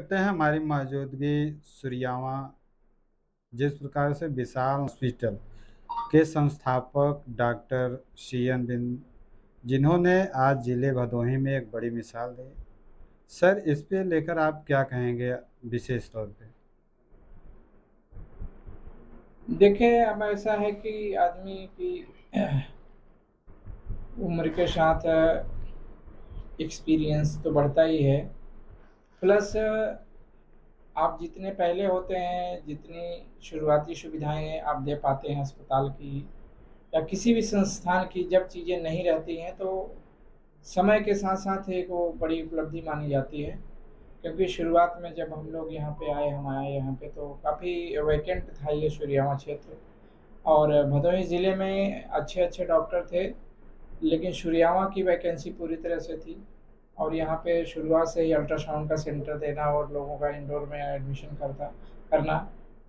करते हैं हमारी मौजूदगी सूर्यावा जिस प्रकार से विशाल हॉस्पिटल के संस्थापक डॉक्टर सी.एन. बिन जिन्होंने आज जिले भदोही में एक बड़ी मिसाल दी। सर, इस पे लेकर आप क्या कहेंगे विशेष तौर पे? देखिए, अब ऐसा है कि आदमी की उम्र के साथ एक्सपीरियंस तो बढ़ता ही है। प्लस आप जितने पहले होते हैं, जितनी शुरुआती सुविधाएँ आप दे पाते हैं अस्पताल की या किसी भी संस्थान की, जब चीज़ें नहीं रहती हैं, तो समय के साथ-साथ एक वो बड़ी उपलब्धि मानी जाती है। क्योंकि शुरुआत में जब हम लोग यहाँ पे आए, हम आए यहाँ पे तो काफ़ी वैकेंट था ये सूर्यावा क्षेत्र। और भदोही ज़िले में अच्छे-अच्छे डॉक्टर थे, लेकिन सूर्यावा की वैकेंसी पूरी तरह से थी और यहाँ पे शुरुआत से ही अल्ट्रासाउंड का सेंटर देना और लोगों का इंडोर में एडमिशन करना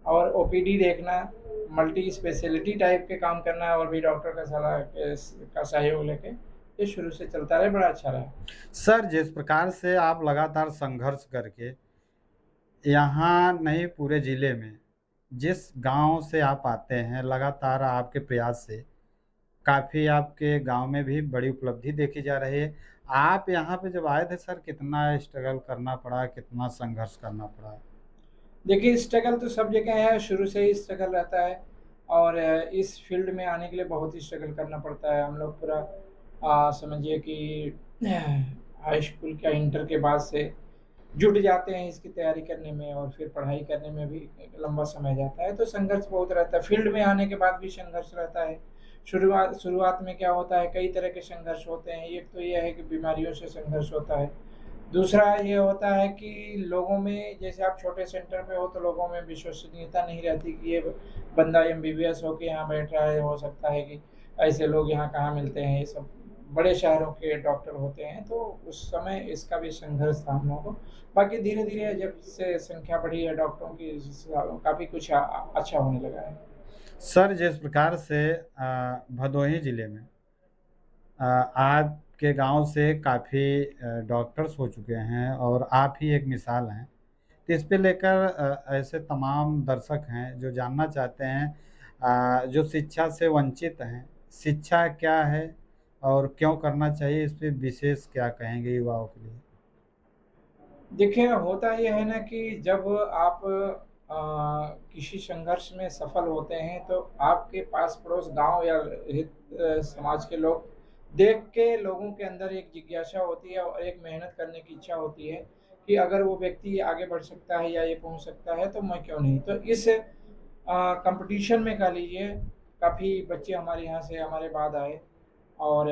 और ओपीडी देखना, मल्टी स्पेशलिटी टाइप के काम करना और भी डॉक्टर का सलाह का सहयोग लेके, ये शुरू से चलता रहा, बड़ा अच्छा रहा। सर, जिस प्रकार से आप लगातार संघर्ष करके यहाँ नहीं पूरे ज़िले में जिस गाँव से आप आते हैं, लगातार आपके प्रयास से काफ़ी आपके गाँव में भी बड़ी उपलब्धि देखी जा रही है। आप यहाँ पे जब आए थे सर, कितना स्ट्रगल करना पड़ा, कितना संघर्ष करना पड़ा? देखिए, स्ट्रगल तो सब जगह है, शुरू से ही स्ट्रगल रहता है और इस फ़ील्ड में आने के लिए बहुत ही स्ट्रगल करना पड़ता है। हम लोग पूरा समझिए कि हाई स्कूल का इंटर के बाद से जुट जाते हैं इसकी तैयारी करने में और फिर पढ़ाई करने में भी एक लंबा समय जाता है, तो संघर्ष बहुत रहता है। फ़ील्ड में आने के बाद भी संघर्ष रहता है। शुरुआत शुरुआत में क्या होता है, कई तरह के संघर्ष होते हैं। एक तो ये है कि बीमारियों से संघर्ष होता है। दूसरा ये होता है कि लोगों में जैसे आप छोटे सेंटर पे हो तो लोगों में विश्वसनीयता नहीं रहती कि ये बंदा एमबीबीएस होके यहाँ बैठ रहा है, हो सकता है कि ऐसे लोग यहाँ कहाँ मिलते हैं, ये सब बड़े शहरों के डॉक्टर होते हैं, तो उस समय इसका भी संघर्ष था हम लोगों को। बाकी धीरे-धीरे जब से संख्या बढ़ी है डॉक्टरों की काफ़ी कुछ अच्छा होने लगा है। सर, जिस प्रकार से भदोही ज़िले में आपके गाँव से काफ़ी डॉक्टर्स हो चुके हैं और आप ही एक मिसाल हैं। तो इस पे लेकर ऐसे तमाम दर्शक हैं जो जानना चाहते हैं जो शिक्षा से वंचित हैं, शिक्षा क्या है और क्यों करना चाहिए? इस पे विशेष क्या कहेंगे युवाओं के लिए? देखिए, होता ये है ना कि जब आप किसी संघर्ष में सफल होते हैं, तो आपके पास-पड़ोस गाँव या समाज के लोग देख के लोगों के अंदर एक जिज्ञासा होती है और एक मेहनत करने की इच्छा होती है कि अगर वो व्यक्ति आगे बढ़ सकता है या ये पहुँच सकता है, तो मैं क्यों नहीं? तो इस कॉम्पिटिशन में कह लीजिए, काफ़ी बच्चे हमारे यहाँ से हमारे बाद आए और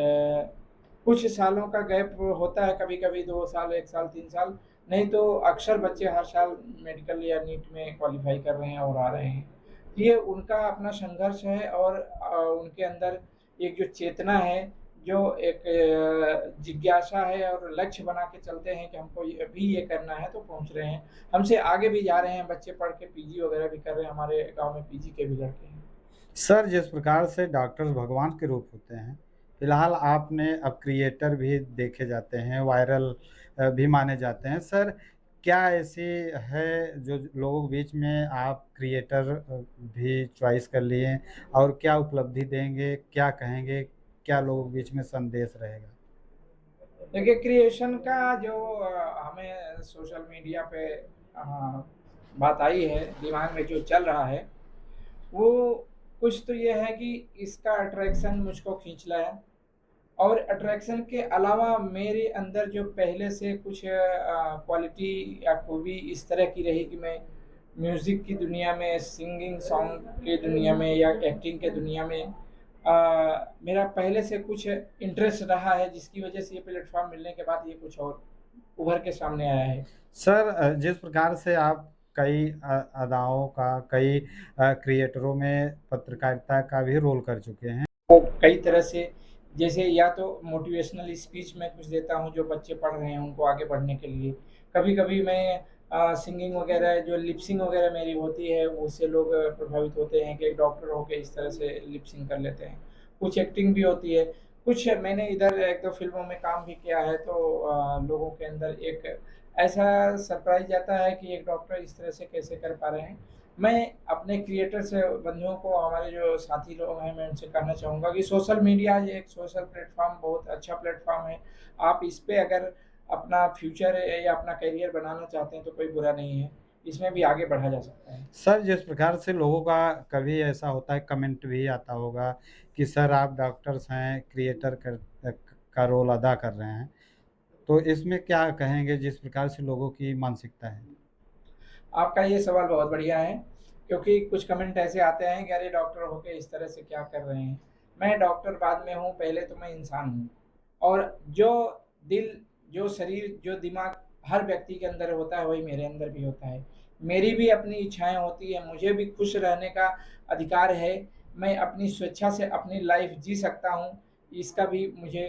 कुछ सालों का गैप होता है, कभी-कभी 2 साल, 1 साल, 3 साल, नहीं तो अक्सर बच्चे हर साल मेडिकल या नीट में क्वालीफ़ाई कर रहे हैं और आ रहे हैं। ये उनका अपना संघर्ष है और उनके अंदर एक जो चेतना है, जो एक जिज्ञासा है और लक्ष्य बना के चलते हैं कि हमको ये अभी ये करना है, तो पहुँच रहे हैं। हमसे आगे भी जा रहे हैं, बच्चे पढ़ के पीजी वगैरह भी कर रहे हैं, हमारे गाँव में पीजी के भी लड़के हैं। सर, जिस प्रकार से डॉक्टर्स भगवान के रूप होते हैं, फिलहाल आपने अब क्रिएटर भी देखे जाते हैं, वायरल भी माने जाते हैं। सर, क्या ऐसी है जो लोगों के बीच में आप क्रिएटर भी चॉइस कर लिए और क्या उपलब्धि देंगे? क्या कहेंगे? क्या लोगों के बीच में संदेश रहेगा? देखिए, क्रिएशन का जो हमें सोशल मीडिया पे बात आई है, दिमाग में जो चल रहा है, वो कुछ तो ये है कि इसका अट्रैक्शन मुझको खींच लाया और अट्रैक्शन के अलावा मेरे अंदर जो पहले से कुछ क्वालिटी या खूबी इस तरह की रही कि मैं म्यूज़िक की दुनिया में, सिंगिंग सॉन्ग की दुनिया में या एक्टिंग के दुनिया में मेरा पहले से कुछ इंटरेस्ट रहा है जिसकी वजह से ये प्लेटफ़ॉर्म मिलने के बाद ये कुछ और उभर के सामने आया है। सर, जिस प्रकार से आप कई अदाओं का, कई क्रिएटरों में पत्रकारिता का भी रोल कर चुके हैं। वो कई तरह से जैसे या तो मोटिवेशनल स्पीच मैं कुछ देता हूँ जो बच्चे पढ़ रहे हैं उनको आगे बढ़ने के लिए। कभी-कभी मैं सिंगिंग वगैरह जो लिप सिंक वगैरह मेरी होती है उससे लोग प्रभावित होते हैं कि एक डॉक्टर होके इस तरह से लिप सिंक कर लेते हैं। कुछ एक्टिंग भी होती है, कुछ मैंने इधर 1-2 फ़िल्मों में काम भी किया है तो लोगों के अंदर एक ऐसा सरप्राइज़ जाता है कि एक डॉक्टर इस तरह से कैसे कर पा रहे हैं। मैं अपने क्रिएटर से बंधुओं को, हमारे जो साथी लोग हैं, मैं उनसे कहना चाहूँगा कि सोशल मीडिया ये एक सोशल प्लेटफ़ॉर्म बहुत अच्छा प्लेटफ़ॉर्म है। आप इस पे अगर अपना फ्यूचर या अपना करियर बनाना चाहते हैं तो कोई बुरा नहीं है। इसमें भी आगे बढ़ा जा सकता है। सर, जिस प्रकार से लोगों का कभी ऐसा होता है कमेंट भी आता होगा कि सर आप डॉक्टर्स हैं, क्रिएटर का रोल अदा कर रहे हैं। तो इसमें क्या कहेंगे जिस प्रकार से लोगों की मानसिकता है? आपका ये सवाल बहुत बढ़िया है, क्योंकि कुछ कमेंट ऐसे आते हैं कि अरे डॉक्टर होके इस तरह से क्या कर रहे हैं। मैं डॉक्टर बाद में हूँ, पहले तो मैं इंसान हूँ। और जो दिल, जो शरीर, जो दिमाग हर व्यक्ति के अंदर होता है, वही मेरे अंदर भी होता है। मेरी भी अपनी इच्छाएँ होती हैं, मुझे भी खुश रहने का अधिकार है। मैं अपनी स्वेच्छा से अपनी लाइफ़ जी सकता हूँ, इसका भी मुझे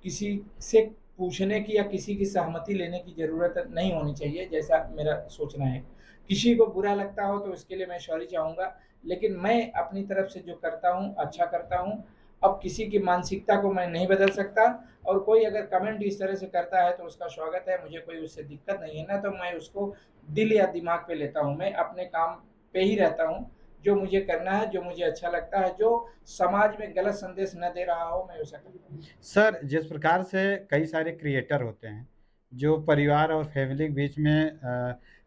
किसी से पूछने की या किसी की सहमति लेने की ज़रूरत नहीं होनी चाहिए, जैसा मेरा सोचना है। किसी को बुरा लगता हो तो उसके लिए मैं सॉरी चाहूँगा, लेकिन मैं अपनी तरफ से जो करता हूँ, अच्छा करता हूँ। अब किसी की मानसिकता को मैं नहीं बदल सकता, और कोई अगर कमेंट इस तरह से करता है तो उसका स्वागत है, मुझे कोई उससे दिक्कत नहीं है ना, तो मैं उसको दिल या दिमाग पे लेता हूँ। मैं अपने काम पे ही रहता हूँ, जो मुझे करना है, जो मुझे अच्छा लगता है, जो समाज में गलत संदेश न दे रहा हो, मैं वैसा करता हूँ। सर, जिस प्रकार से कई सारे क्रिएटर होते हैं, जो परिवार और फैमिली के बीच में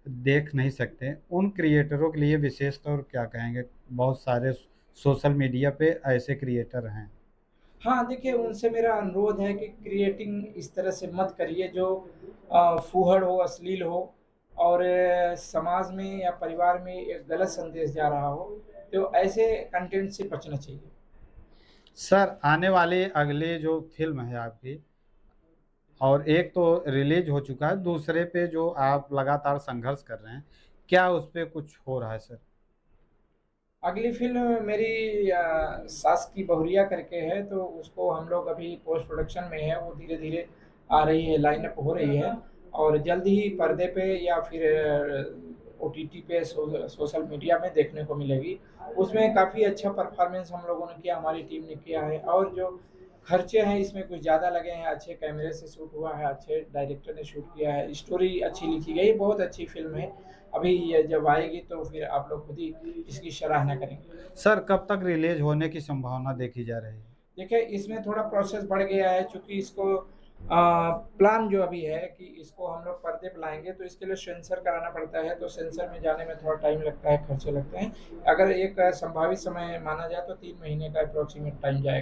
देख नहीं सकते, उन क्रिएटरों के लिए विशेष तौर क्या कहेंगे? बहुत सारे सोशल मीडिया पे ऐसे क्रिएटर हैं। हाँ, देखिए उनसे मेरा अनुरोध है कि क्रिएटिंग इस तरह से मत करिए जो फूहड़ हो, अश्लील हो, और समाज में या परिवार में एक गलत संदेश जा रहा हो, तो ऐसे कंटेंट से बचना चाहिए। सर, आने वाली अगली जो फ़िल्म है आपकी और एक तो रिलीज़ हो चुका है, दूसरे पे जो आप लगातार संघर्ष कर रहे हैं, क्या उस पे कुछ हो रहा है सर? अगली फ़िल्म मेरी सास की बहुरिया करके है, तो उसको हम लोग अभी पोस्ट प्रोडक्शन में है, वो धीरे-धीरे आ रही है, लाइन अप हो रही है, और जल्द ही पर्दे पे या फिर ओटीटी पे, सोशल मीडिया में देखने को मिलेगी। उसमें काफ़ी अच्छा परफ़ॉर्मेंस हम लोगों ने किया, हमारी टीम ने किया है, और जो खर्चे हैं इसमें कुछ ज़्यादा लगे हैं, अच्छे कैमरे से शूट हुआ है, अच्छे डायरेक्टर ने शूट किया है, स्टोरी अच्छी लिखी गई, बहुत अच्छी फ़िल्म है। अभी ये जब आएगी तो फिर आप लोग खुद ही इसकी सराहना करेंगे। सर, कब तक रिलीज़ होने की संभावना देखी जा रही है? देखिए, इसमें थोड़ा प्रोसेस बढ़ गया है, चूँकि इसको प्लान जो अभी है कि इसको हम लोग पर्दे पे लाएँगे, तो इसके लिए सेंसर कराना पड़ता है, तो सेंसर में जाने में थोड़ा टाइम लगता है, खर्चे लगते हैं। अगर एक संभावित समय माना जाए तो 3 महीने का एप्रोक्सिमेट टाइम जाएगा।